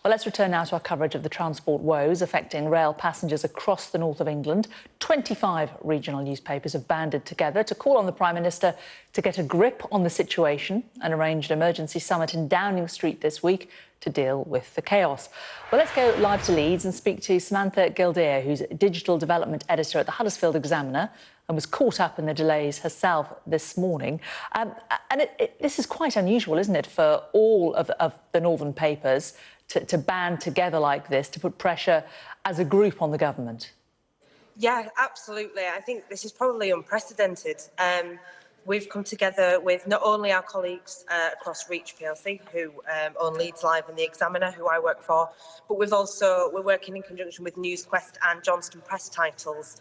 Well, let's return now to our coverage of the transport woes affecting rail passengers across the north of England. 25 regional newspapers have banded together to call on the Prime Minister to get a grip on the situation and arranged an emergency summit in Downing Street this week to deal with the chaos. Well, let's go live to Leeds and speak to Samantha Gildea, who's Digital Development Editor at the Huddersfield Examiner and was caught up in the delays herself this morning. This is quite unusual, isn't it, for all of the northern papers to band together like this, to put pressure as a group on the government? Yeah, absolutely. I think this is probably unprecedented. We've come together with not only our colleagues across Reach plc, who own LeedsLive and the Examiner, who I work for, but we're working in conjunction with NewsQuest and Johnston Press Titles.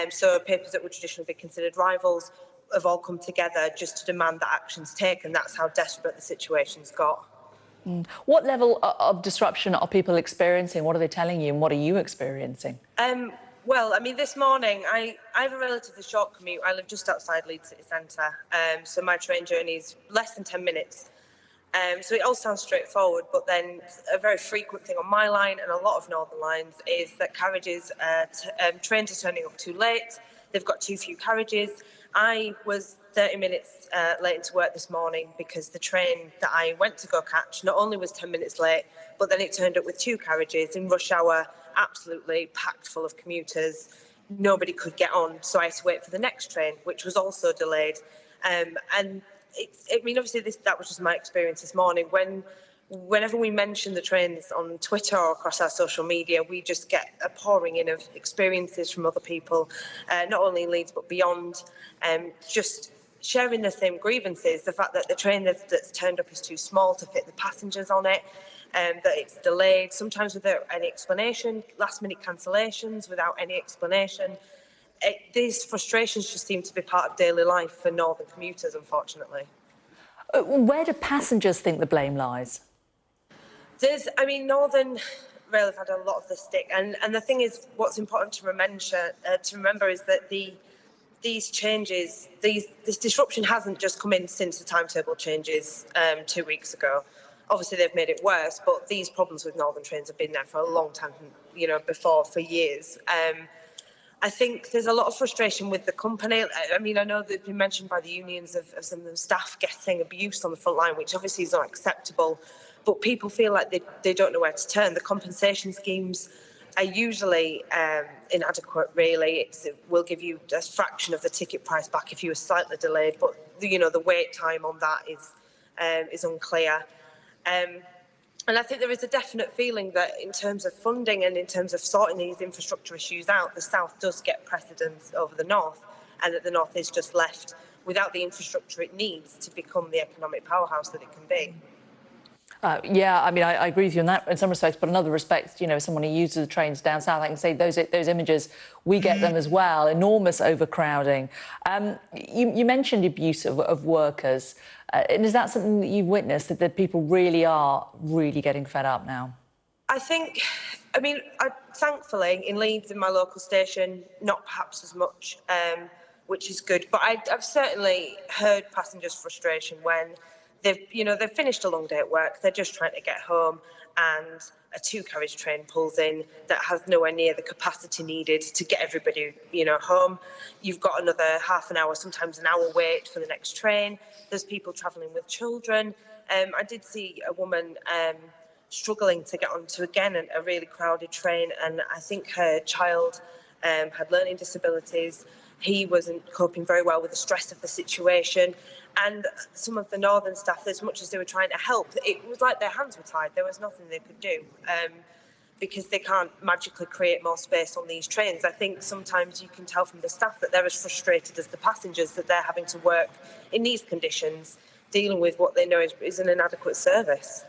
So papers that would traditionally be considered rivals have all come together just to demand that action's taken. That's how desperate the situation's got. What level of disruption are people experiencing? What are they telling you and what are you experiencing? Well, I mean, this morning, I have a relatively short commute. I live just outside Leeds City Centre, so my train journey is less than 10 minutes. So it all sounds straightforward, but then a very frequent thing on my line and a lot of northern lines is that carriages, trains are turning up too late. They've got too few carriages. I was 30 minutes late into work this morning because the train that I went to go catch not only was 10 minutes late, but then it turned up with 2 carriages in rush hour, absolutely packed full of commuters. Nobody could get on, so I had to wait for the next train, which was also delayed. And I mean, obviously, that was just my experience this morning. Whenever we mention the trains on Twitter or across our social media, we just get a pouring in of experiences from other people, not only in Leeds but beyond, just sharing the same grievances. The fact that the train that's turned up is too small to fit the passengers on it, that it's delayed, sometimes without any explanation, last-minute cancellations without any explanation. These frustrations just seem to be part of daily life for northern commuters, unfortunately. Where do passengers think the blame lies? I mean, Northern Rail have had a lot of the stick, and the thing is, what's important to remember is that these changes, this disruption hasn't just come in since the timetable changes 2 weeks ago. Obviously, they've made it worse, but these problems with Northern trains have been there for a long time, you know, for years. I think there's a lot of frustration with the company. I mean, I know that it's been mentioned by the unions of some of the staff getting abuse on the front line, which obviously is not acceptable, but people feel like they don't know where to turn. The compensation schemes are usually inadequate, really. It will give you a fraction of the ticket price back if you were slightly delayed, but you know, the wait time on that is unclear. And I think there is a definite feeling that in terms of funding and in terms of sorting these infrastructure issues out, the South does get precedence over the North, and that the North is just left without the infrastructure it needs to become the economic powerhouse that it can be. Yeah, I mean, I agree with you in that in some respects, but in other respects, you know, someone who uses the trains down south, I can say those images, we get them as well, enormous overcrowding. You mentioned abuse of workers, and is that something that you've witnessed, that people really are getting fed up now? I mean, thankfully, in Leeds, in my local station, not perhaps as much, which is good, but I've certainly heard passengers' frustration when they've finished a long day at work, they're just trying to get home, and a 2-carriage train pulls in that has nowhere near the capacity needed to get everybody, home. You've got another half an hour, sometimes an hour wait for the next train. There's people travelling with children. I did see a woman struggling to get onto, again, a really crowded train, and I think her child had learning disabilities. He wasn't coping very well with the stress of the situation. And some of the northern staff, as much as they were trying to help, it was like their hands were tied. There was nothing they could do because they can't magically create more space on these trains. I think sometimes you can tell from the staff that they're as frustrated as the passengers, that they're having to work in these conditions, dealing with what they know is an inadequate service.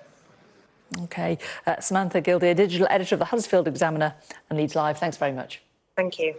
OK. Samantha Gildea, Digital Editor of the Huddersfield Examiner and LeedsLive. Thanks very much. Thank you.